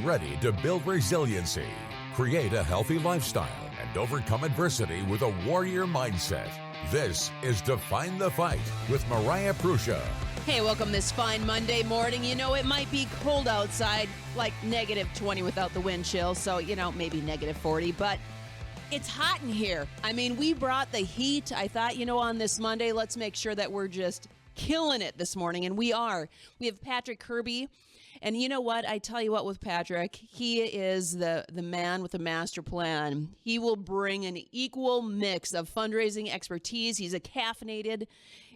ready to build resiliency, create a healthy lifestyle, and overcome adversity with a warrior mindset. This is Define the Fight with Mariah Prussia. Hey, welcome this fine Monday morning. You know, it might be cold outside, like negative 20 without the wind chill, so, maybe negative 40, but it's hot in here. I mean, we brought the heat. I thought, on this Monday, let's make sure that we're just killing it this morning, and we are. We have Patrick Kirby, and you know what? I tell you what, with Patrick, he is the man with a master plan. He will bring an equal mix of fundraising expertise. He's a caffeinated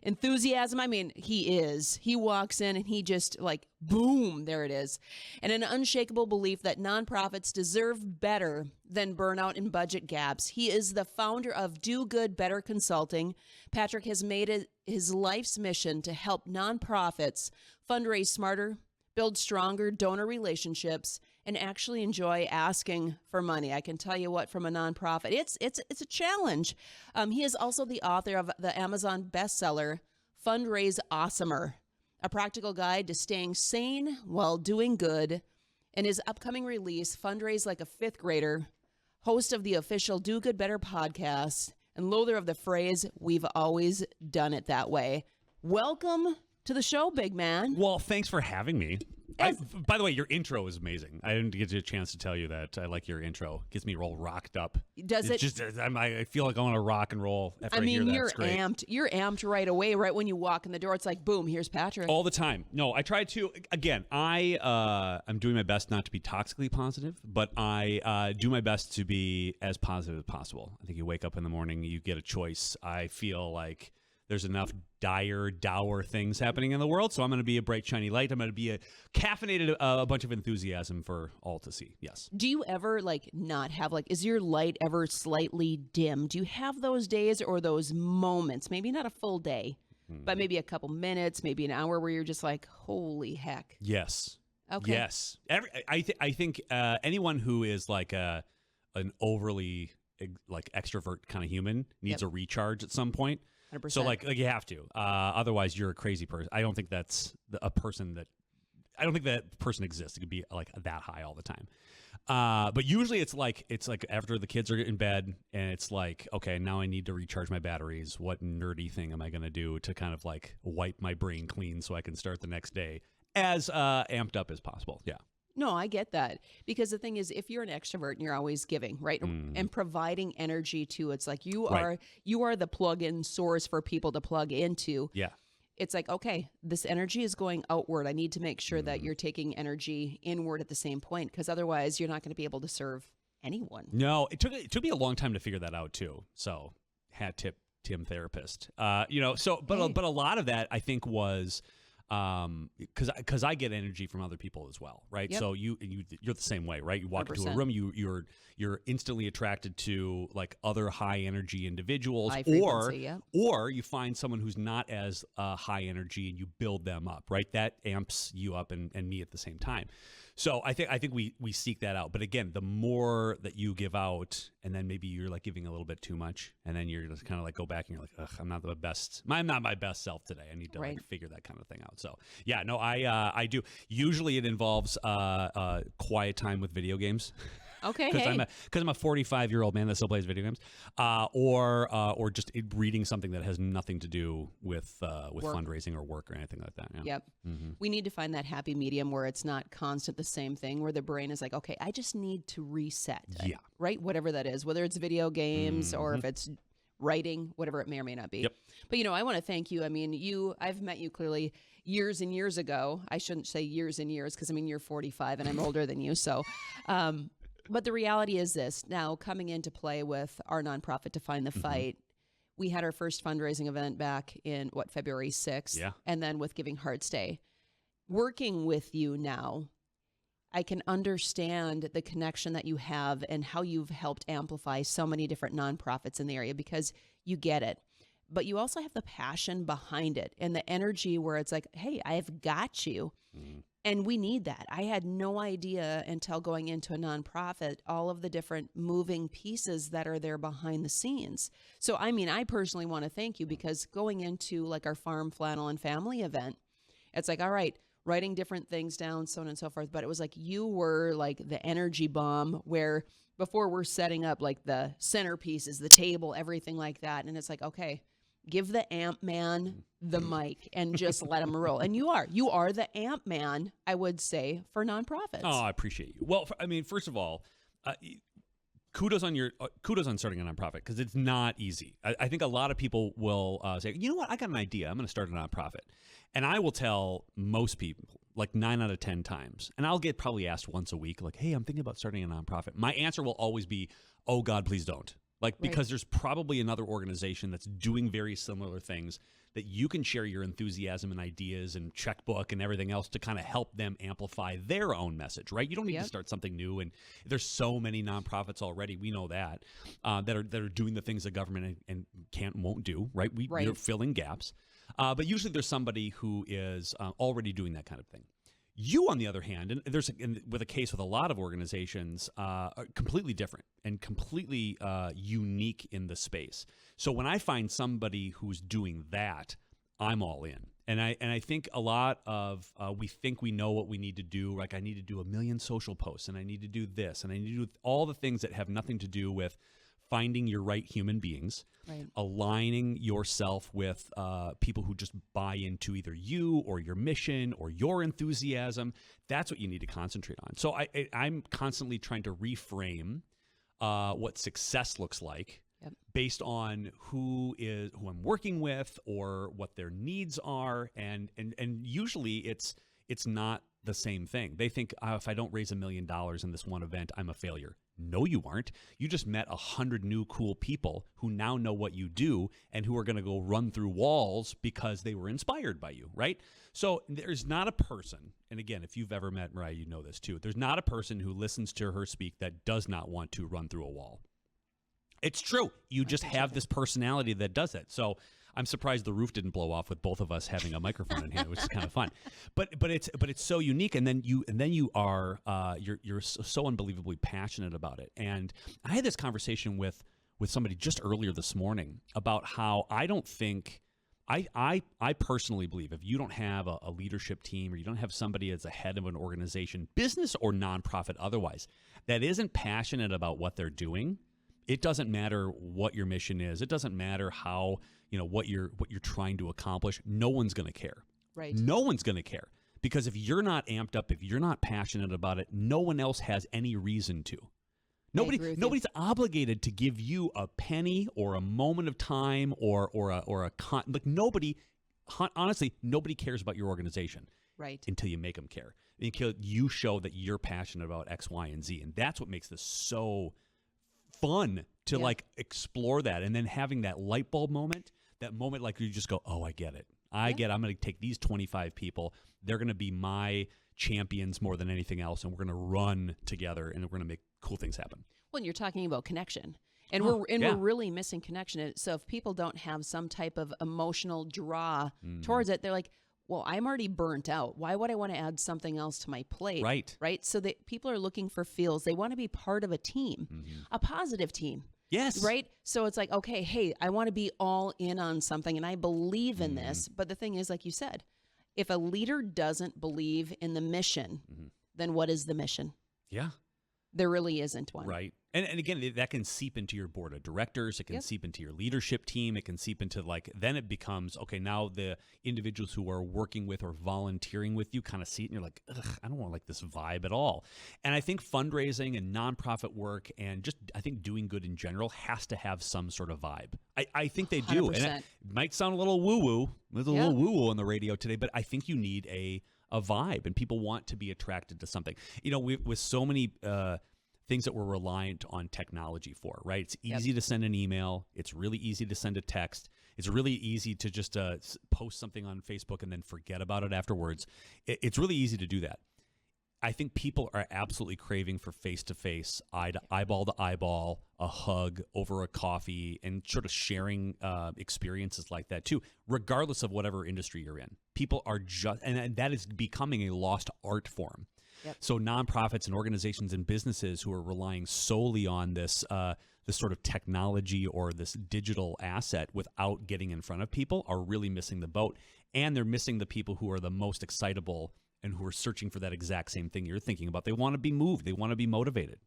enthusiasm. I mean, he is. He walks in and he just boom, there it is. And an unshakable belief that nonprofits deserve better than burnout and budget gaps. He is the founder of Do Good Better Consulting. Patrick has made it his life's mission to help nonprofits fundraise smarter, build stronger donor relationships, and actually enjoy asking for money. I can tell you what, from a nonprofit, it's a challenge. He is also the author of the Amazon bestseller, Fundraise Awesomer, a practical guide to staying sane while doing good. And his upcoming release, Fundraise Like a Fifth Grader, host of the official Do Good Better podcast, and loather of the phrase, we've always done it that way. Welcome to the show, big man. Well, thanks for having me. By the way, your intro is amazing. I didn't get a chance to tell you that. I like your intro. It gets me all rocked up. Does it? I feel like I want to rock and roll after I hear that. You're amped. You're amped right away. Right when you walk in the door, it's like, boom, here's Patrick. All the time. No, I try to. Again, I'm doing my best not to be toxically positive, but I do my best to be as positive as possible. I think you wake up in the morning, you get a choice. I feel like there's enough dour things happening in the world, so I'm going to be a bright, shiny light. I'm going to be a caffeinated, a bunch of enthusiasm for all to see. Yes. Do you ever not have is your light ever slightly dim? Do you have those days or those moments? Maybe not a full day, but maybe a couple minutes, maybe an hour where you're just like, holy heck. Yes. Okay. Yes. I think anyone who is an overly extrovert kind of human needs a recharge at some point. 100%. So you have to, otherwise you're a crazy person. I don't think that's a person that. I don't think that person exists. It could be that high all the time. But usually it's after the kids are in bed and it's okay, now I need to recharge my batteries. What nerdy thing am I going to do to kind of wipe my brain clean so I can start the next day as amped up as possible? Yeah. No, I get that. Because the thing is, if you're an extrovert and you're always giving, right, and providing energy to, it's you are the plug-in source for people to plug into. Yeah. It's okay, this energy is going outward. I need to make sure that you're taking energy inward at the same point, because otherwise you're not going to be able to serve anyone. No, it took me a long time to figure that out too. So, hat tip, Tim therapist. But a lot of that I think was. Because I get energy from other people as well, right? Yep. So you're the same way, right? You walk 100%. Into a room, you're instantly attracted to other high energy individuals, or you find someone who's not as high energy and you build them up, right? That amps you up and me at the same time. So I think we seek that out. But again, the more that you give out, and then maybe you're giving a little bit too much, and then you're just kind of go back and you're ugh, I'm not my best self today. I need to figure that kind of thing out. So yeah, no, I do. Usually it involves quiet time with video games. Okay, because I'm a 45-year-old man that still plays video games, or just reading something that has nothing to do with fundraising or work or anything like that. Yeah. Yep. Mm-hmm. We need to find that happy medium where it's not constant the same thing, where the brain is okay, I just need to reset. Yeah. Right. Whatever that is, whether it's video games or if it's writing, whatever it may or may not be. Yep. But, I want to thank you. I mean, I've met you clearly years and years ago. I shouldn't say years and years because, you're 45 and I'm older than you. So, but the reality is this. Now, coming into play with our nonprofit, Define the Fight, we had our first fundraising event back in, February 6th. Yeah. And then with Giving Hearts Day. Working with you now, I can understand the connection that you have and how you've helped amplify so many different nonprofits in the area because you get it. But you also have the passion behind it and the energy where it's hey, I've got you. Mm-hmm. And we need that. I had no idea until going into a nonprofit, all of the different moving pieces that are there behind the scenes. So, I personally want to thank you because going into our Farm, Flannel, and Family event, it's all right, writing different things down, so on and so forth. But it was like you were like the energy bomb where before we're setting up like the centerpieces, the table, everything like that. And it's like, okay, give the amp man the mic and just let him roll. And you are the amp man, I would say, for nonprofits. Oh, I appreciate you. Well, I mean, first of all, kudos on starting a nonprofit, because it's not easy. I think a lot of people will say, you know what, I got an idea. I'm going to start a nonprofit. And I will tell most people, like 9 out of 10 times, and I'll get probably asked once a week, like, hey, I'm thinking about starting a nonprofit. My answer will always be, oh, God, please don't. Like, because there's probably another organization that's doing very similar things that you can share your enthusiasm and ideas and checkbook and everything else to kind of help them amplify their own message, right? You don't need to start something new. And there's so many nonprofits already, we know that, that are doing the things the government and won't do, right? We're filling gaps. But usually there's somebody who is already doing that kind of thing. You, on the other hand, and with a case with a lot of organizations, are completely different and completely unique in the space. So when I find somebody who's doing that, I'm all in. And I think a lot of we think we know what we need to do. Like, I need to do 1 million social posts, and I need to do this, and I need to do all the things that have nothing to do with finding your right human beings, aligning yourself with people who just buy into either you or your mission or your enthusiasm. That's what you need to concentrate on. So I'm constantly trying to reframe what success looks like based on who I'm working with or what their needs are, and usually it's not the same thing. They think, if I don't raise $1 million in this one event, I'm a failure. No, you aren't. You just met 100 new cool people who now know what you do and who are going to go run through walls because they were inspired by you, right? So there's not a person, and again, if you've ever met Mariah, you know this too, there's not a person who listens to her speak that does not want to run through a wall. It's true. You just have this personality that does it. So I'm surprised the roof didn't blow off with both of us having a microphone in hand, which is kind of fun. But it's so unique, and then you are you're so unbelievably passionate about it. And I had this conversation with somebody just earlier this morning about how I don't think I personally believe if you don't have a leadership team, or you don't have somebody as a head of an organization, business or nonprofit otherwise, that isn't passionate about what they're doing, it doesn't matter what your mission is. It doesn't matter how, what you're trying to accomplish. No one's going to care. Right. No one's going to care, because if you're not amped up, if you're not passionate about it, no one else has any reason to. Nobody's obligated to give you a penny or a moment of time or nobody. Honestly, nobody cares about your organization. Right. Until you make them care. Until you show that you're passionate about X, Y, and Z, and that's what makes this so fun to explore that, and then having that light bulb moment, that moment like you just go, oh, I get it. I'm going to take these 25 people. They're going to be my champions more than anything else, and we're going to run together, and we're going to make cool things happen. Well, and you're talking about connection, and we're really missing connection. So if people don't have some type of emotional draw towards it, they're like, well, I'm already burnt out. Why would I want to add something else to my plate? Right. So that people are looking for feels. They want to be part of a team, a positive team. Yes. Right. So it's like, okay, hey, I want to be all in on something, and I believe in this. But the thing is, like you said, if a leader doesn't believe in the mission, then what is the mission? Yeah. There really isn't one. Right. And again, that can seep into your board of directors. It can seep into your leadership team. It can seep into then it becomes, okay, now the individuals who are working with or volunteering with you kind of see it and you're like, ugh, I don't want this vibe at all. And I think fundraising and nonprofit work and just, I think doing good in general has to have some sort of vibe. I think they do. 100%. And it might sound a little woo-woo. There's a little woo-woo on the radio today, but I think you need a vibe, and people want to be attracted to something. With so many things that we're reliant on technology for, right? It's easy to send an email. It's really easy to send a text. It's really easy to just post something on Facebook and then forget about it afterwards. It's really easy to do that. I think people are absolutely craving for face-to-face, eyeball to eyeball, a hug over a coffee, and sort of sharing experiences like that too, regardless of whatever industry you're in. People are and that is becoming a lost art form. Yep. So nonprofits and organizations and businesses who are relying solely on this sort of technology or this digital asset without getting in front of people are really missing the boat, and they're missing the people who are the most excitable and who are searching for that exact same thing you're thinking about. They want to be moved. They want to be motivated.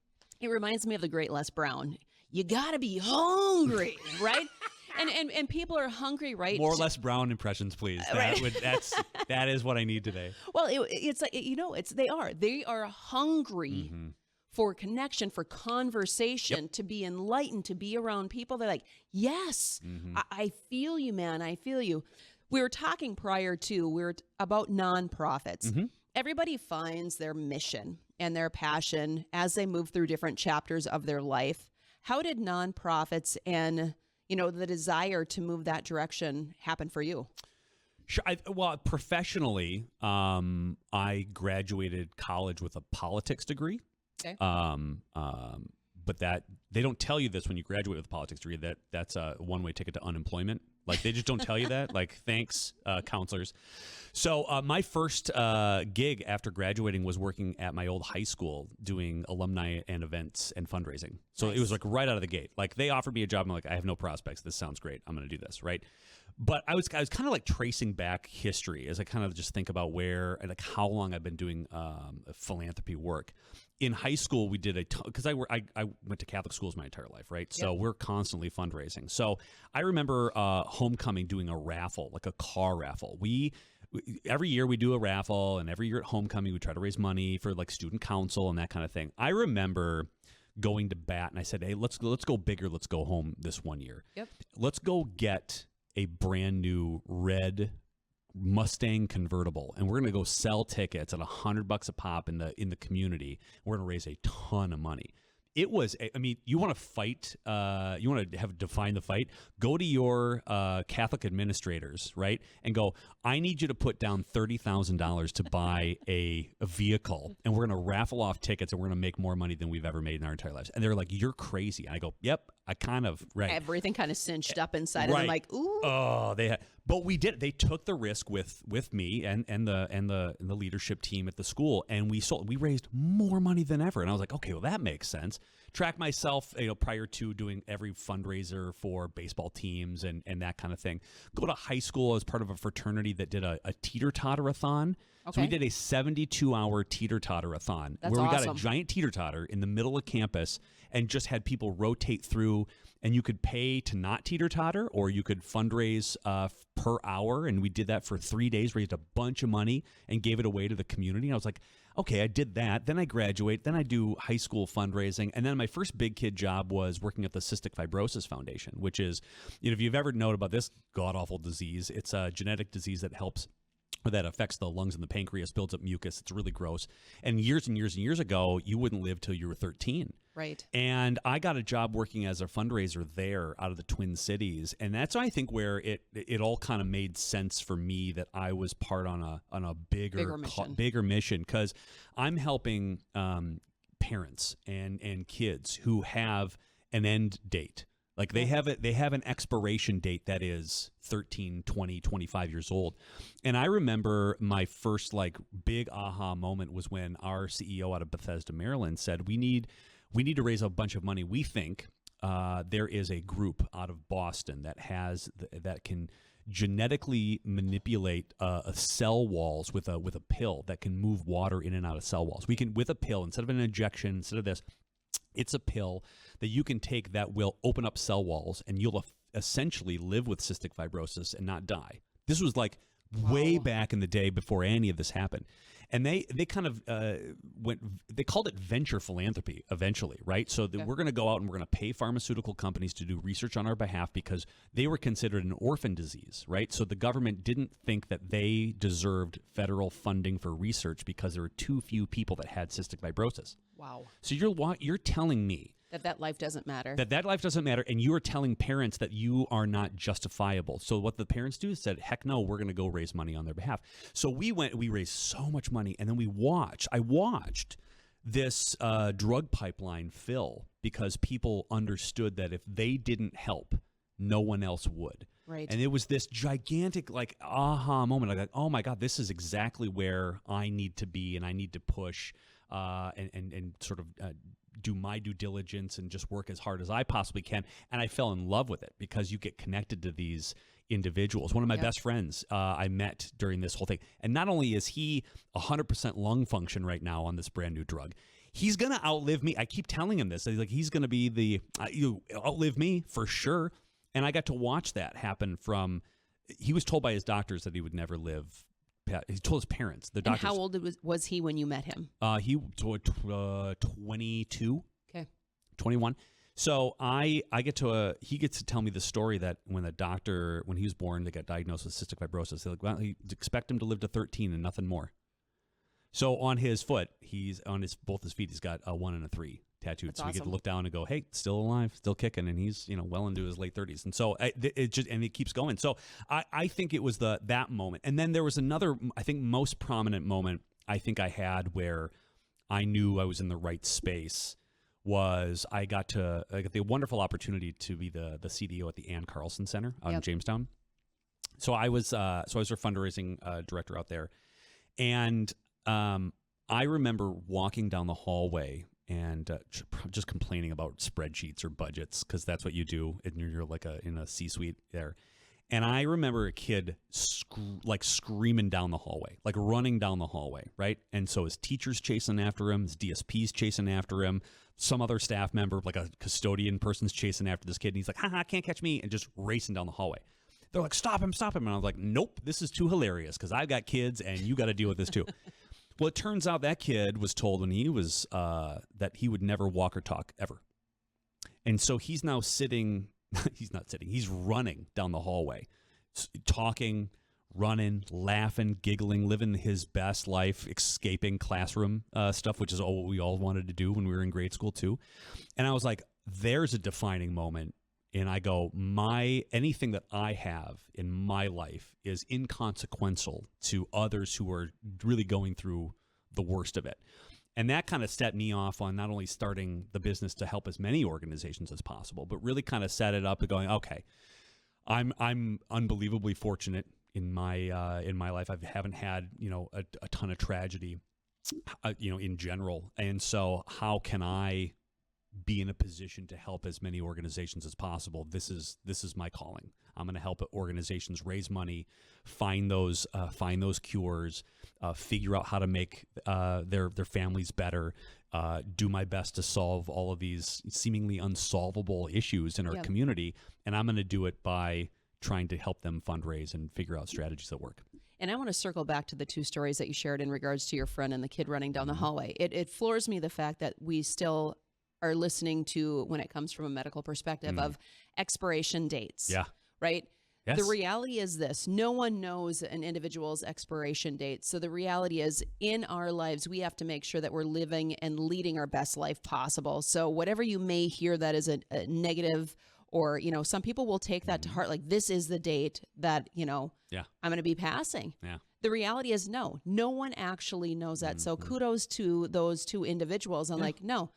It reminds me of the great Les Brown. You got to be hungry, right? And people are hungry, right? More Les Brown impressions, please. That is what I need today. Well, it's like, they are hungry for connection, for conversation, to be enlightened, to be around people. They're like, yes, I feel you, man. I feel you. We were talking prior to, about nonprofits. Everybody finds their mission and their passion as they move through different chapters of their life. How did nonprofits and, the desire to move that direction happen for you? Sure. Well, professionally, I graduated college with a politics degree. Okay. But that they don't tell you this when you graduate with a politics degree, that's a one-way ticket to unemployment. Like, they just don't tell you that. Like, thanks, counselors. So my first gig after graduating was working at my old high school doing alumni and events and fundraising. So It was like right out of the gate. Like, they offered me a job. I'm like, I have no prospects. This sounds great. I'm going to do this, right? But I was kind of like tracing back history as I kind of just think about where and like how long I've been doing philanthropy work. In high school, we did because I went to Catholic schools my entire life, right? So we're constantly fundraising. So I remember homecoming doing a raffle, like a car raffle. Every year we do a raffle, and every year at homecoming we try to raise money for like student council and that kind of thing. I remember going to bat, and I said, "Hey, let's go bigger. Let's go home this one year. Let's go get a brand new red Mustang convertible, and we're going to go sell tickets at $100 a pop in the community. We're going to raise a ton of money." It was, you want to fight, you want to define the fight, go to your Catholic administrators, right, and go, I need you to put down $30,000 to buy a vehicle, and we're going to raffle off tickets, and we're going to make more money than we've ever made in our entire lives. And they're like, you're crazy. And I go, yep, I kind of, right. Everything kind of cinched up inside of them, like, ooh. Oh, but we did. They took the risk with me and the leadership team at the school, and we raised more money than ever. And I was like, okay, well, that makes sense. Track myself, prior to doing every fundraiser for baseball teams and that kind of thing. Go to high school as part of a fraternity that did a teeter-totter-a-thon. Okay. So we did a 72-hour teeter-totter-a-thon where we got a giant teeter-totter in the middle of campus and just had people rotate through, and you could pay to not teeter-totter, or you could fundraise per hour, and we did that for 3 days, raised a bunch of money, and gave it away to the community. And I was like, okay, I did that. Then I graduate. Then I do high school fundraising. And then my first big kid job was working at the Cystic Fibrosis Foundation, which is, if you've ever known about this god-awful disease, it's a genetic disease that affects the lungs and the pancreas, builds up mucus. It's really gross. And years and years and years ago, you wouldn't live till you were 13. Right. And I got a job working as a fundraiser there out of the Twin Cities. And that's, I think, where it all kind of made sense for me that I was part on a bigger mission, because I'm helping parents and kids who have an end date. Like they have an expiration date that is 13, 20, 25 years old. And I remember my first like big aha moment was when our CEO out of Bethesda, Maryland said, we need to raise a bunch of money. We think there is a group out of Boston that can genetically manipulate cell walls with a pill that can move water in and out of cell walls. We can, with a pill, instead of an injection, instead of this, it's a pill that you can take that will open up cell walls, and you'll essentially live with cystic fibrosis and not die. This was like way back in the day before any of this happened. And they kind of they called it venture philanthropy eventually, right? So we're going to go out and we're going to pay pharmaceutical companies to do research on our behalf because they were considered an orphan disease, right? So the government didn't think that they deserved federal funding for research because there were too few people that had cystic fibrosis. Wow. So you're telling me that life doesn't matter. That life doesn't matter, and you are telling parents that you are not justifiable. So what the parents do is said, heck no, we're going to go raise money on their behalf. So we raised so much money, and then I watched this drug pipeline fill because people understood that if they didn't help, no one else would. Right. And it was this gigantic like aha moment. Like, oh my God, this is exactly where I need to be, and I need to push and sort of do my due diligence and just work as hard as I possibly can. And I fell in love with it because you get connected to these individuals. One of my best friends I met during this whole thing. And not only is he 100% lung function right now on this brand new drug, he's going to outlive me. I keep telling him this. He's going to be you outlive me for sure. And I got to watch that happen he was told by his doctors that he would never live. He told his parents, the doctors. And how old was he when you met him? He was 22. Okay. 21. So he gets to tell me the story that when he was born, they got diagnosed with cystic fibrosis. They're like, well, you expect him to live to 13 and nothing more. So on his foot, both his feet, he's got a 1 and a 3 tattooed. That's so awesome. We get to look down and go, hey, still alive, still kicking, and he's well into his late 30s. And so it keeps going. So I think it was that moment. And then there was another, I think, most prominent moment I think I had where I knew I was in the right space. Was I got the wonderful opportunity to be the CDO at the Ann Carlson Center out in Jamestown. So I was their fundraising director out there, and I remember walking down the hallway and just complaining about spreadsheets or budgets because that's what you do, and you're like in a C-suite there. And I remember a kid screaming down the hallway, like running down the hallway, right? And so his teacher's chasing after him, his DSP's chasing after him, some other staff member, like a custodian person's chasing after this kid, and he's like, haha, can't catch me, and just racing down the hallway. They're like, stop him. And I was like, nope, this is too hilarious because I've got kids and you got to deal with this too. Well, it turns out that kid was told when he was that he would never walk or talk ever. And so he's now he's running down the hallway, talking, running, laughing, giggling, living his best life, escaping classroom stuff, which is what we all wanted to do when we were in grade school too. And I was like, there's a defining moment. And I go, anything that I have in my life is inconsequential to others who are really going through the worst of it. And that kind of set me off on not only starting the business to help as many organizations as possible, but really kind of set it up to going, okay, I'm unbelievably fortunate in my life. I haven't had, a ton of tragedy, in general. And so how can I be in a position to help as many organizations as possible? This is my calling. I'm going to help organizations raise money, find those cures, figure out how to make their families better, do my best to solve all of these seemingly unsolvable issues in our community, and I'm going to do it by trying to help them fundraise and figure out strategies that work. And I want to circle back to the two stories that you shared in regards to your friend and the kid running down the hallway. It floors me the fact that we still are listening to, when it comes from a medical perspective, of expiration dates. Yeah. Right? Yes. The reality is this: no one knows an individual's expiration date. So the reality is, in our lives, we have to make sure that we're living and leading our best life possible. So whatever you may hear that is a negative, or, some people will take that to heart, like, this is the date that, I'm going to be passing. Yeah. The reality is, no one actually knows that. So kudos to those two individuals. I'm like, no.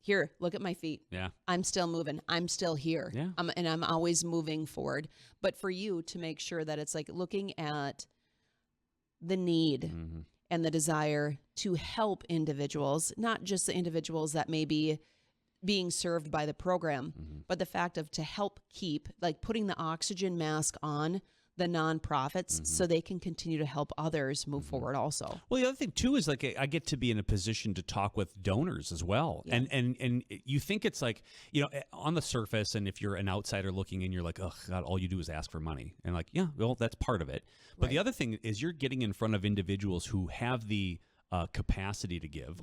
Here, look at my feet. Yeah. I'm still moving. I'm still here. Yeah. And I'm always moving forward. But for you to make sure that it's like looking at the need and the desire to help individuals, not just the individuals that may be being served by the program, but the fact of to help keep, like, putting the oxygen mask on the nonprofits so they can continue to help others move forward also. Well, the other thing too is, like, I get to be in a position to talk with donors as well. Yeah. And you think it's like, on the surface, and if you're an outsider looking in, you're like, oh God, all you do is ask for money. And like, yeah, well, that's part of it. But the other thing is you're getting in front of individuals who have the capacity to give,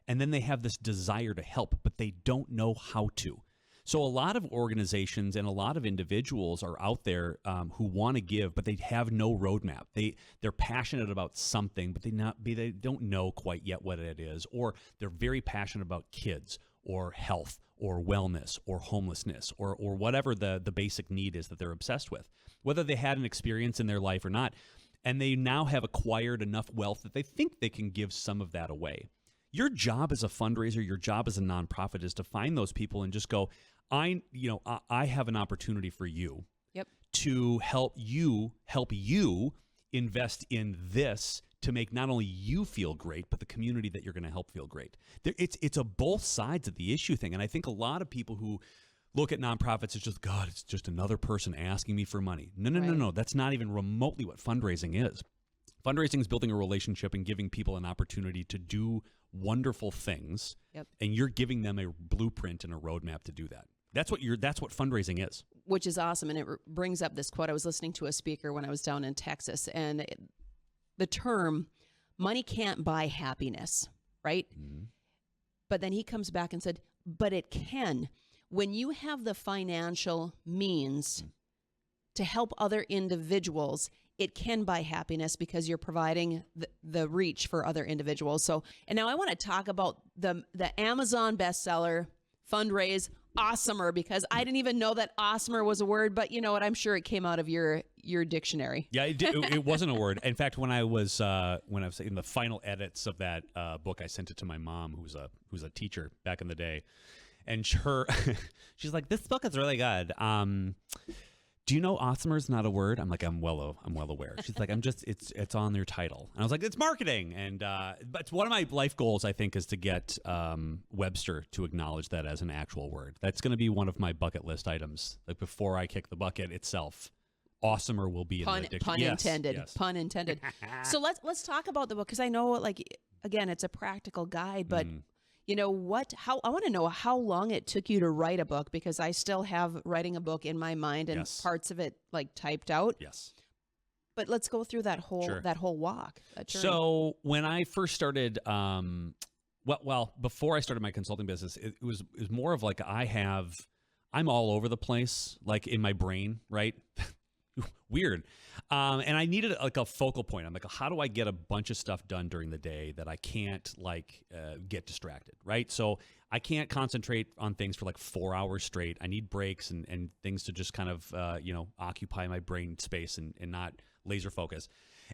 and then they have this desire to help, but they don't know how to. So a lot of organizations and a lot of individuals are out there who want to give, but they have no roadmap. They're passionate about something, but they don't know quite yet what it is, or they're very passionate about kids or health or wellness or homelessness or whatever the basic need is that they're obsessed with, whether they had an experience in their life or not. And they now have acquired enough wealth that they think they can give some of that away. Your job as a fundraiser, your job as a nonprofit is to find those people and just go, I have an opportunity for you to help you invest in this to make not only you feel great, but the community that you're going to help feel great. It's a both sides of the issue thing. And I think a lot of people who look at nonprofits as just, God, it's just another person asking me for money. No. That's not even remotely what fundraising is. Fundraising is building a relationship and giving people an opportunity to do wonderful things. Yep. And you're giving them a blueprint and a roadmap to do that. That's what fundraising is. Which is awesome. And it brings up this quote. I was listening to a speaker when I was down in Texas, and the term money can't buy happiness, right? Mm-hmm. But then he comes back and said, but it can. When you have the financial means to help other individuals, it can buy happiness because you're providing the reach for other individuals. So, and now I want to talk about the Amazon bestseller, Fundraise Awesomer, because I didn't even know that awesomer was a word, but you know what? I'm sure it came out of your dictionary. Yeah, it wasn't a word. In fact, when I was in the final edits of that book, I sent it to my mom, who's a teacher back in the day, and she's like, "This book is really good. Do you know awesomer is not a word?" I'm like, I'm well aware. She's like, it's on their title. And I was like, it's marketing. And but one of my life goals, I think, is to get Webster to acknowledge that as an actual word. That's going to be one of my bucket list items. Like before I kick the bucket itself, awesomer will be in the dictionary. Pun intended. Yes. Pun intended. So let's talk about the book, because I know, like, again, it's a practical guide, but you know what? I want to know how long it took you to write a book, because I still have writing a book in my mind and parts of it like typed out. Yes. But let's go through that whole walk. So when I first started, before I started my consulting business, it was more of like I'm all over the place, like in my brain, right? Weird. And I needed like a focal point. I'm like, how do I get a bunch of stuff done during the day that I can't get distracted, right? So I can't concentrate on things for like 4 hours straight. I need breaks and things to just kind of, occupy my brain space and not laser focus.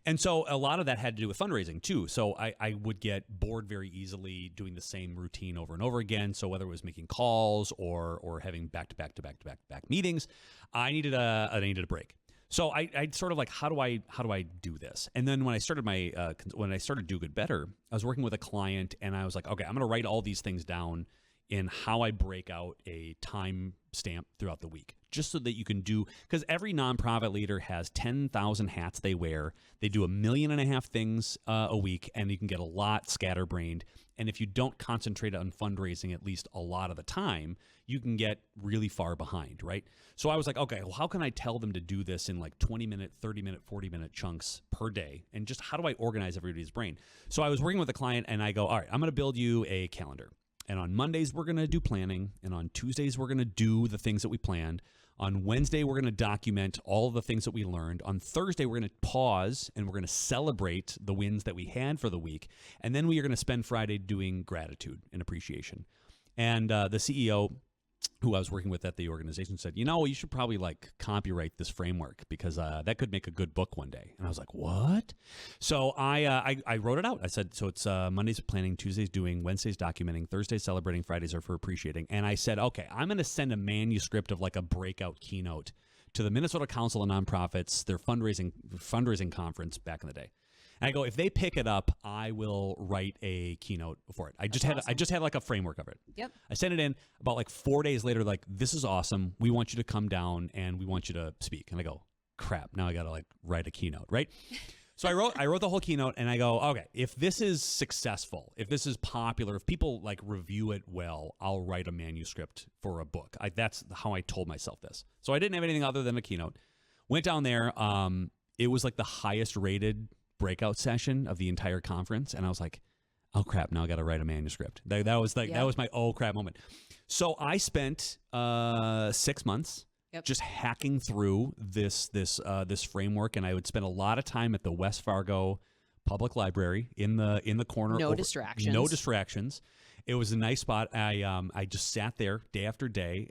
And so a lot of that had to do with fundraising too. So I would get bored very easily doing the same routine over and over again. So whether it was making calls or having back-to-back meetings, I needed a break. So I sort of like, how do I do this? And then when I started Do Good Better, I was working with a client, and I was like, okay, I'm going to write all these things down in how I break out a time stamp throughout the week, just so that you can do, because every nonprofit leader has 10,000 hats they wear. They do 1.5 million things a week, and you can get a lot scatterbrained. And if you don't concentrate on fundraising at least a lot of the time, you can get really far behind, right? So I was like, okay, well, how can I tell them to do this in like 20-minute, 30-minute, 40-minute chunks per day? And just how do I organize everybody's brain? So I was working with a client, and I go, all right, I'm going to build you a calendar. And on Mondays, we're going to do planning. And on Tuesdays, we're going to do the things that we planned. On Wednesday, we're going to document all of the things that we learned. On Thursday, we're going to pause, and we're going to celebrate the wins that we had for the week. And then we are going to spend Friday doing gratitude and appreciation. And the CEO who I was working with at the organization said, you should probably like copyright this framework, because that could make a good book one day. And I was like, what? So I wrote it out. I said, so it's Mondays planning, Tuesdays doing, Wednesdays documenting, Thursdays celebrating, Fridays are for appreciating. And I said, okay, I'm going to send a manuscript of like a breakout keynote to the Minnesota Council of Nonprofits, their fundraising conference back in the day. And I go, if they pick it up, I will write a keynote for it. I just had like a framework of it. Yep. I sent it in about like 4 days later, like, this is awesome. We want you to come down and we want you to speak. And I go, crap, now I got to like write a keynote, right? So I wrote the whole keynote, and I go, okay, if this is successful, if this is popular, if people like review it well, I'll write a manuscript for a book. That's how I told myself this. So I didn't have anything other than a keynote. Went down there. It was like the highest rated breakout session of the entire conference, and I was like, oh crap, now I got to write a manuscript. That was my oh crap moment. So I spent 6 months just hacking through this framework, and I would spend a lot of time at the West Fargo Public Library in the corner. No distractions. It was a nice spot. I just sat there day after day,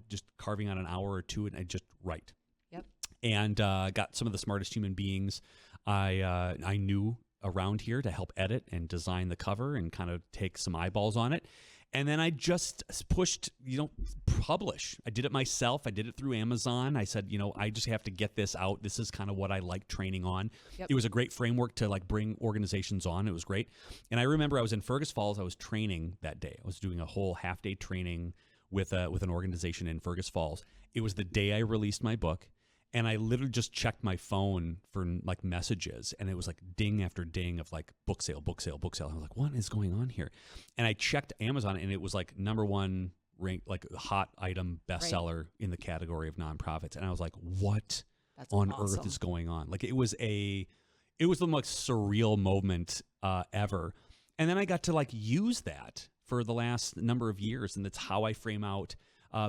just carving out an hour or two, and I just write. Yep. And got some of the smartest human beings I knew around here to help edit and design the cover and kind of take some eyeballs on it. And then I just pushed, publish. I did it myself. I did it through Amazon. I said, I just have to get this out. This is kind of what I like training on. Yep. It was a great framework to like bring organizations on. It was great. And I remember I was in Fergus Falls. I was training that day. I was doing a whole half-day training with an organization in Fergus Falls. It was the day I released my book. And I literally just checked my phone for like messages, and it was like ding after ding of like book sale, book sale, book sale. I was like, what is going on here? And I checked Amazon, and it was like #1 ranked, like hot item bestseller in the category of nonprofits. And I was like, what on earth is going on? Like it was the most surreal moment ever. And then I got to like use that for the last number of years, and that's how I frame out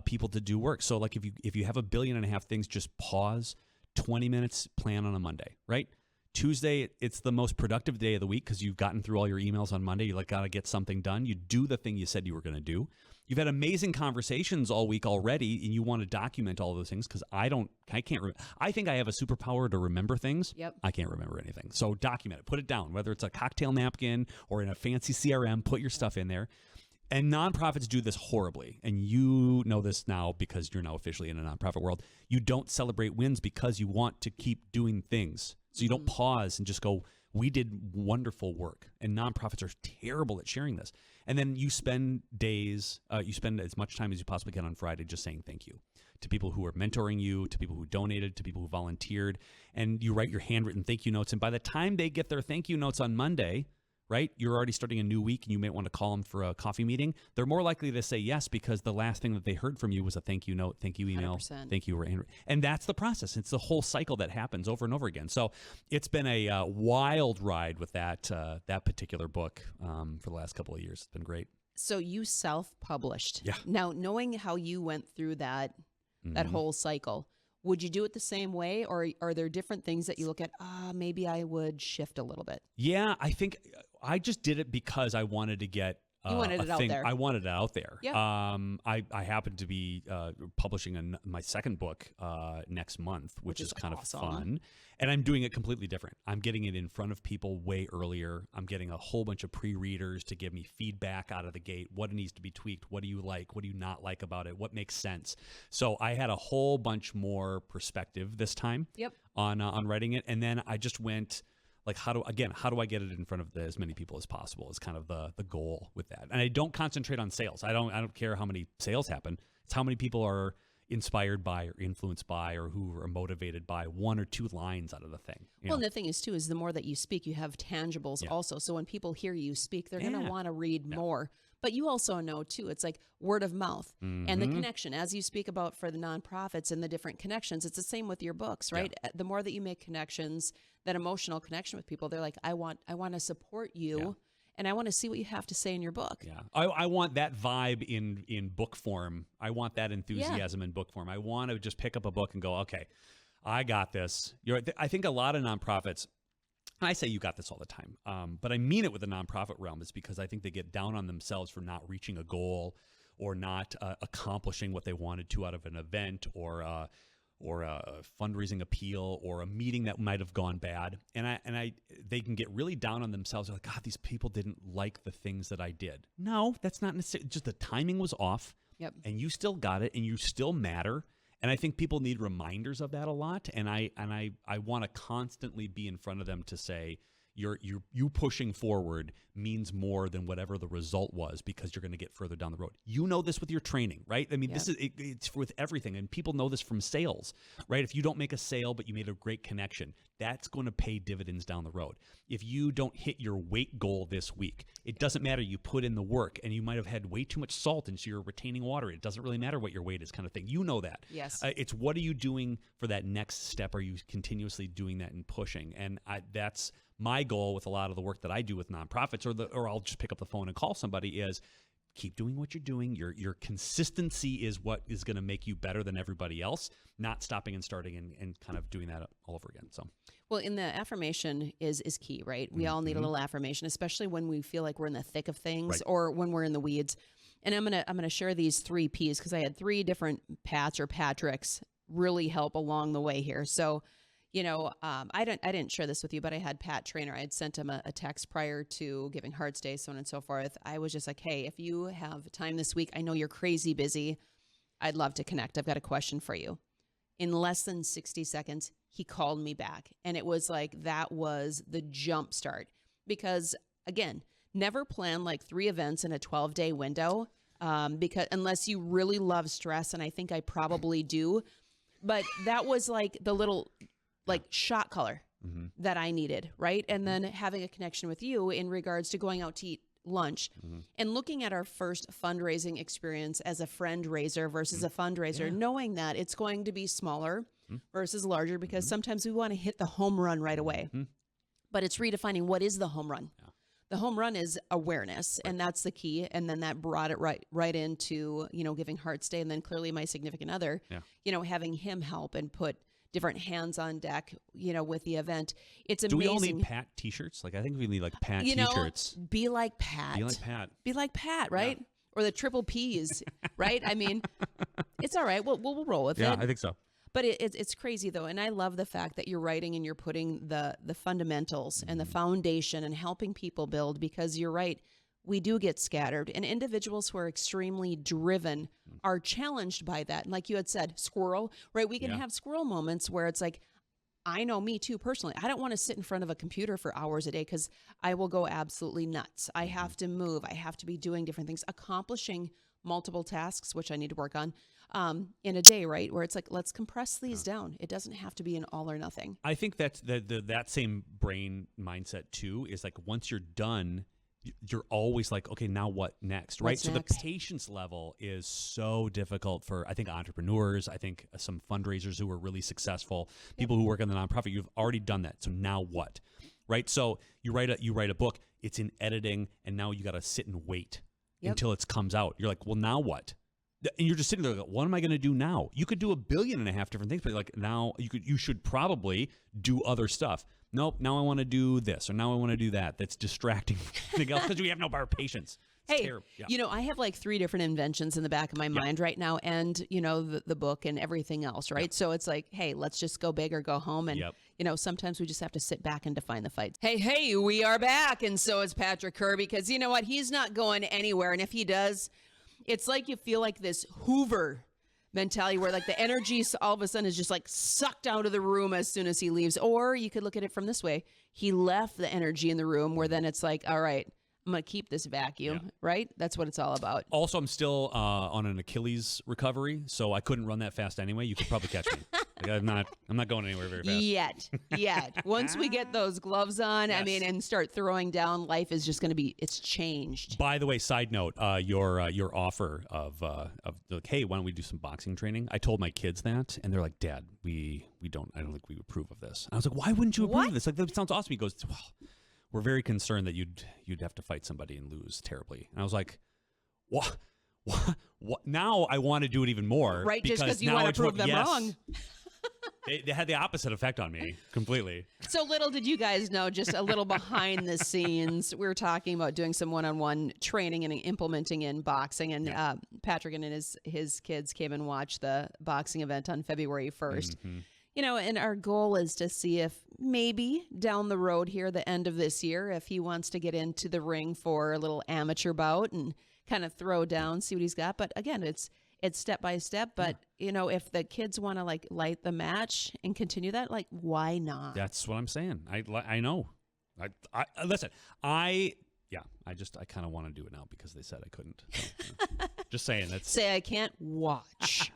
people to do work. So like if you have 1.5 billion things, just pause, 20 minutes, plan on a Monday, right? Tuesday, it's the most productive day of the week because you've gotten through all your emails on Monday. You like got to get something done. You do the thing you said you were going to do. You've had amazing conversations all week already, and you want to document all those things because I can't. I think I have a superpower to remember things. Yep. I can't remember anything. So document it. Put it down. Whether it's a cocktail napkin or in a fancy CRM, put your stuff in there. And nonprofits do this horribly. And you know this now because you're now officially in a nonprofit world. You don't celebrate wins because you want to keep doing things. So you don't pause and just go, we did wonderful work. And nonprofits are terrible at sharing this. And then you spend days, you spend as much time as you possibly can on Friday just saying thank you to people who are mentoring you, to people who donated, to people who volunteered. And you write your handwritten thank you notes. And by the time they get their thank you notes on Monday, right, you're already starting a new week and you might want to call them for a coffee meeting. They're more likely to say yes because the last thing that they heard from you was a thank you note, thank you email, 100%. thank you. And that's the process. It's the whole cycle that happens over and over again. So it's been a wild ride with that particular book for the last couple of years. It's been great. So you self-published. Yeah. Now, knowing how you went through that whole cycle, would you do it the same way, or are there different things that you look at? Maybe I would shift a little bit. Yeah, I think I just did it because I wanted to get you wanted it out there. I wanted it out there. Yeah. I happen to be publishing my second book next month, which is kind awesome. of fun. And I'm doing it completely different. I'm getting it in front of people way earlier. I'm getting a whole bunch of pre-readers to give me feedback out of the gate. What needs to be tweaked? What do you like? What do you not like about it? What makes sense? So I had a whole bunch more perspective this time on writing it. And then I just went like, how do I get it in front of as many people as possible is kind of the goal with that. And I don't concentrate on sales. I don't care how many sales happen. It's how many people are inspired by or influenced by or who are motivated by 1 or 2 lines out of the thing. Well, and the thing is, too, is the more that you speak, you have tangibles also. So when people hear you speak, they're going to want to read more. But you also know, too, it's like word of mouth and the connection. As you speak about for the nonprofits and the different connections, it's the same with your books, right? Yeah. The more that you make connections, that emotional connection with people, they're like, I want to support you. Yeah. And I want to see what you have to say in your book. Yeah, I want that vibe in book form. I want that enthusiasm in book form. I want to just pick up a book and go, okay, I got this. I think a lot of nonprofits, I say you got this all the time, but I mean it with the nonprofit realm is because I think they get down on themselves for not reaching a goal or not accomplishing what they wanted to out of an event or a fundraising appeal or a meeting that might have gone bad. And they can get really down on themselves. They're like, God, these people didn't like the things that I did. No, that's not necessarily, just the timing was off. Yep. And you still got it and you still matter. And I think people need reminders of that a lot. And I want to constantly be in front of them to say, you pushing forward means more than whatever the result was because you're going to get further down the road. You know this with your training, right? I mean, this is it's with everything, and people know this from sales, right? If you don't make a sale but you made a great connection, that's going to pay dividends down the road. If you don't hit your weight goal this week, it doesn't matter. You put in the work, and you might have had way too much salt, and so you're retaining water. It doesn't really matter what your weight is, kind of thing. You know that. Yes. It's what are you doing for that next step? Are you continuously doing that and pushing? And that's my goal with a lot of the work that I do with nonprofits, or I'll just pick up the phone and call somebody, is keep doing what you're doing. Your consistency is what is going to make you better than everybody else, not stopping and starting and kind of doing that all over again. So, well, in the affirmation is key, right? We all need a little affirmation, especially when we feel like we're in the thick of things or when we're in the weeds. And I'm gonna share these 3 Ps because I had 3 different Pats or Patricks really help along the way here. So, I didn't share this with you, but I had Pat Trainer. I had sent him a text prior to giving Hearts Day, so on and so forth. I was just like, hey, if you have time this week, I know you're crazy busy. I'd love to connect. I've got a question for you. In less than 60 seconds, he called me back. And it was like, that was the jump start. Because, again, never plan like 3 events in a 12-day window, because unless you really love stress, and I think I probably do. But that was like the little like shot color that I needed, right? And then having a connection with you in regards to going out to eat lunch and looking at our first fundraising experience as a friend raiser versus a fundraiser, knowing that it's going to be smaller versus larger, because sometimes we want to hit the home run right away. But it's redefining what is the home run. The home run is awareness, and that's the key. And then that brought it right into, giving Hearts Day, and then clearly my significant other, having him help and put different hands on deck, with the event. It's amazing. Do we all need Pat t-shirts? Like, I think we need like Pat t-shirts. Be like Pat. Be like Pat. Be like Pat, right? Yeah. Or the triple Ps, right? I mean, it's all right. We'll roll with it. Yeah, I think so. But it's crazy, though. And I love the fact that you're writing and you're putting the fundamentals and the foundation and helping people build, because you're right. We do get scattered, and individuals who are extremely driven are challenged by that. And like you had said, squirrel, right? We can have squirrel moments where it's like, I know me too, personally. I don't want to sit in front of a computer for hours a day because I will go absolutely nuts. I have to move. I have to be doing different things, accomplishing multiple tasks, which I need to work on in a day, right? Where it's like, let's compress these down. It doesn't have to be an all or nothing. I think that's that same brain mindset too, is like, once you're done, you're always like, okay, now what next, right? So the patience level is so difficult for, I think, entrepreneurs. I think some fundraisers who are really successful, people who work in the nonprofit. You've already done that. So now what, right? So you write a book, it's in editing, and now you got to sit and wait until it comes out. You're like, well, now what? And you're just sitting there like, what am I going to do now? You could do 1.5 billion different things, but like, now you should probably do other stuff. Nope, now I want to do this, or now I want to do that. That's distracting from anything else, because we have no patience. It's terrible. Yeah. I have like 3 different inventions in the back of my mind right now, and the book and everything else, right? So it's like, hey, let's just go big or go home, and sometimes we just have to sit back and define the fight. Hey, we are back, and so is Patrick Kerr, because you know what? He's not going anywhere, and if he does, it's like you feel like this Hoover mentality where like the energy all of a sudden is just like sucked out of the room as soon as he leaves. Or you could look at it from this way. He left the energy in the room, where then it's like, all right, I'm going to keep this vacuum, right? That's what it's all about. Also, I'm still on an Achilles recovery, so I couldn't run that fast anyway. You could probably catch me. Like, I'm not going anywhere very fast. Yet. Once we get those gloves on, and start throwing down, life is just going to be, it's changed. By the way, side note, your offer of like, hey, why don't we do some boxing training? I told my kids that, and they're like, Dad, I don't think we approve of this. And I was like, why wouldn't you approve of this? Like, that sounds awesome. He goes, well, we're very concerned that you'd have to fight somebody and lose terribly. And I was like, what? Now I want to do it even more. Right, just because you want to prove them wrong. They had the opposite effect on me completely. So little did you guys know, just a little behind the scenes, we were talking about doing some one-on-one training and implementing in boxing. And Patrick and his kids came and watched the boxing event on February 1st. Mm-hmm. And our goal is to see if maybe down the road here, the end of this year, if he wants to get into the ring for a little amateur bout and kind of throw down, see what he's got. But again, it's step by step. But, if the kids want to like light the match and continue that, like, why not? That's what I'm saying. I know. I listen, I kind of want to do it now because they said I couldn't. So, just saying. Say I can't watch.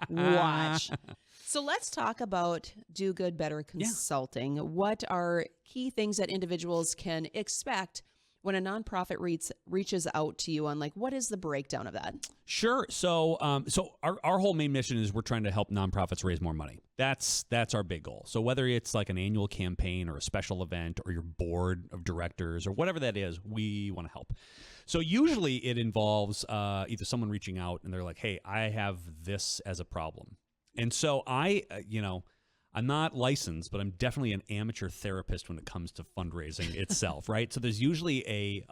So let's talk about Do Good Better Consulting. Yeah. What are key things that individuals can expect when a nonprofit reaches out to you on, like, what is the breakdown of that? Sure. So our whole main mission is we're trying to help nonprofits raise more money. That's our big goal. So whether it's like an annual campaign or a special event or your board of directors or whatever that is, we want to help. So usually it involves either someone reaching out and they're like, hey, I have this as a problem. And so I'm not licensed, but I'm definitely an amateur therapist when it comes to fundraising itself, right? So there's usually a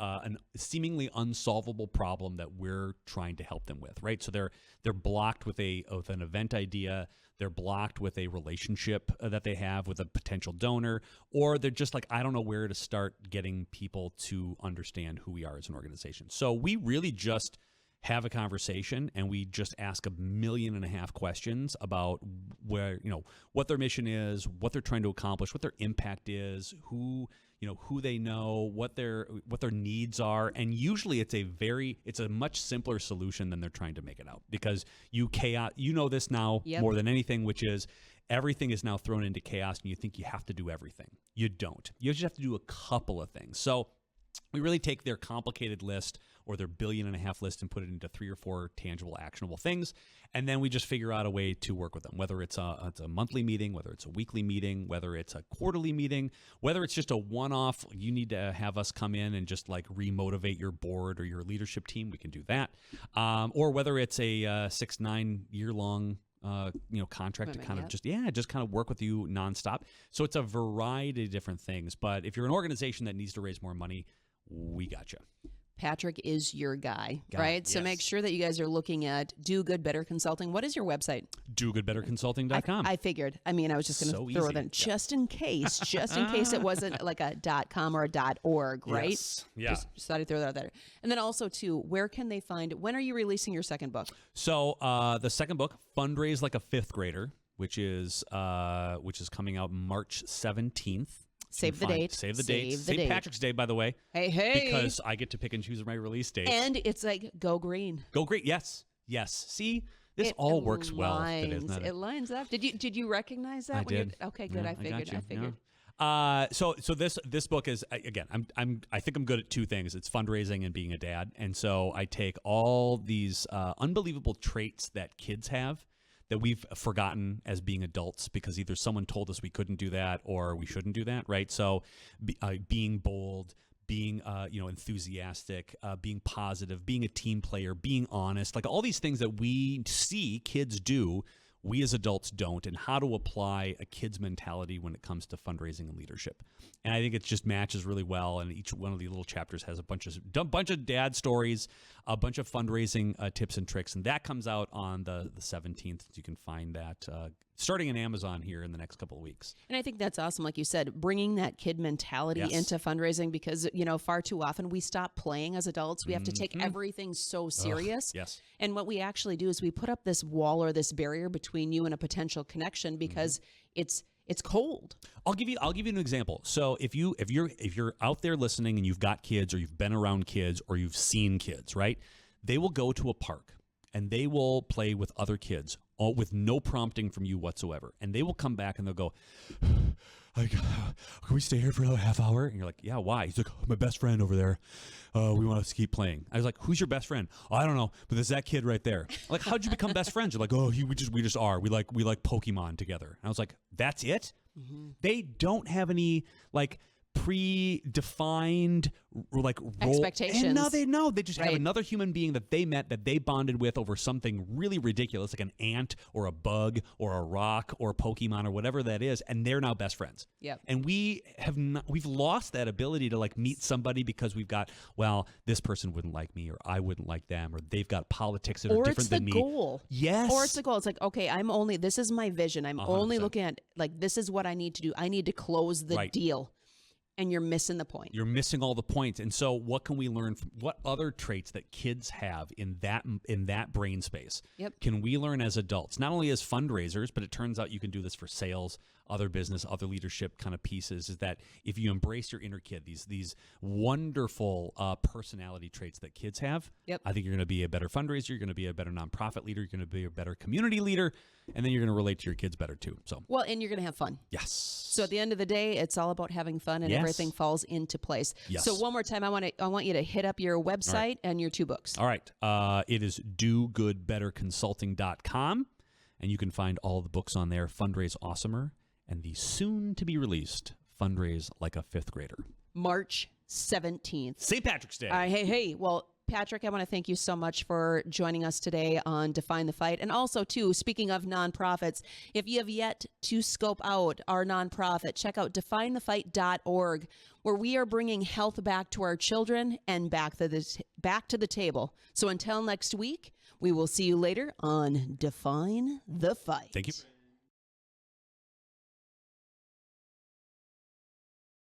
seemingly unsolvable problem that we're trying to help them with, right? So they're blocked with an event idea, they're blocked with a relationship that they have with a potential donor, or they're just like, I don't know where to start getting people to understand who we are as an organization. So we really just have a conversation, and we just ask 1.5 million questions about where, what their mission is, what they're trying to accomplish, what their impact is, who they know, what their needs are. And usually it's a much simpler solution than they're trying to make it out, because you know this now more than anything, which is everything is now thrown into chaos and you think you have to do everything. You don't. You just have to do a couple of things. So we really take their complicated list or their 1.5 billion list and put it into 3 or 4 tangible, actionable things. And then we just figure out a way to work with them, whether it's a monthly meeting, whether it's a weekly meeting, whether it's a quarterly meeting, whether it's just a one-off, you need to have us come in and just like remotivate your board or your leadership team, we can do that. Or whether it's a 6-9 year long contract to kind of just kind of work with you nonstop. So it's a variety of different things. But if you're an organization that needs to raise more money, we got you. Patrick is your guy, right? Yes. So make sure that you guys are looking at Do Good Better Consulting. What is your website? DoGoodBetterConsulting.com. I figured. I mean, I was just going to throw it in just in case it wasn't like a .com or a .org, right? Yes. Yeah. Just thought I'd throw that out there. And then also, too, where can they find, when are you releasing your second book? So the second book, Fundraise Like a Fifth Grader, which is coming out March 17th. Save the date. Save the date. St. Patrick's Day, by the way. Hey. Because I get to pick and choose my release dates. And it's like, go green. Go green. Yes. See, this all works well. It lines up. Did you recognize that? I did. Okay, good. Yeah, I figured. Yeah. So this book is, again, I think I'm good at 2 things. It's fundraising and being a dad. And so I take all these unbelievable traits that kids have that we've forgotten as being adults, because either someone told us we couldn't do that or we shouldn't do that, right? So being bold, being enthusiastic, being positive, being a team player, being honest, like all these things that we see kids do, we as adults don't, and how to apply a kid's mentality when it comes to fundraising and leadership. And I think it just matches really well, and each one of the little chapters has a bunch of dad stories, a bunch of fundraising tips and tricks, and that comes out on the 17th. You can find that starting in Amazon here in the next couple of weeks. And I think that's awesome, like you said, bringing that kid mentality into fundraising, because far too often we stop playing as adults. We have to take everything so serious. Yes. And what we actually do is we put up this wall or this barrier between you and a potential connection, because it's cold. I'll give you an example. So if you're out there listening and you've got kids, or you've been around kids, or you've seen kids, right? They will go to a park and they will play with other kids, all with no prompting from you whatsoever. And they will come back and they'll go, can we stay here for another half hour? And you're like, yeah, why? He's like, my best friend over there. We want us to keep playing. I was like, who's your best friend? Oh, I don't know, but there's that kid right there. I'm like, how'd you become best friends? You're like, we just are. We like Pokemon together. And I was like, that's it? Mm-hmm. They don't have any like predefined like role expectations. And they just have another human being that they met, that they bonded with over something really ridiculous, like an ant or a bug or a rock or a Pokemon or whatever that is, and they're now best friends. Yep. And we've lost that ability to like meet somebody because we've got, well, this person wouldn't like me, or I wouldn't like them, or they've got politics that are different than me. Or it's the goal. Yes. Or it's the goal. It's like, okay, this is my vision. I'm 100%. Only looking at, like, this is what I need to do. I need to close the deal. And you're missing the point. You're missing all the points. And so what can we learn from what other traits that kids have in that brain space? Yep. Can we learn as adults, not only as fundraisers, but it turns out you can do this for sales, other business, other leadership kind of pieces, is that if you embrace your inner kid, these wonderful personality traits that kids have, I think you're going to be a better fundraiser, you're going to be a better nonprofit leader, you're going to be a better community leader, and then you're going to relate to your kids better too. So well, and you're going to have fun. Yes. So at the end of the day, it's all about having fun, and everything falls into place. Yes. So one more time, I want you to hit up your website and your 2 books. All right. It is DoGoodBetterConsulting.com, and you can find all the books on there, Fundraise Awesomer, and the soon-to-be-released Fundraise Like a Fifth Grader. March 17th. St. Patrick's Day. Hey. Well, Patrick, I want to thank you so much for joining us today on Define the Fight. And also, too, speaking of nonprofits, if you have yet to scope out our nonprofit, check out definethefight.org, where we are bringing health back to our children and back to the table. So until next week, we will see you later on Define the Fight. Thank you.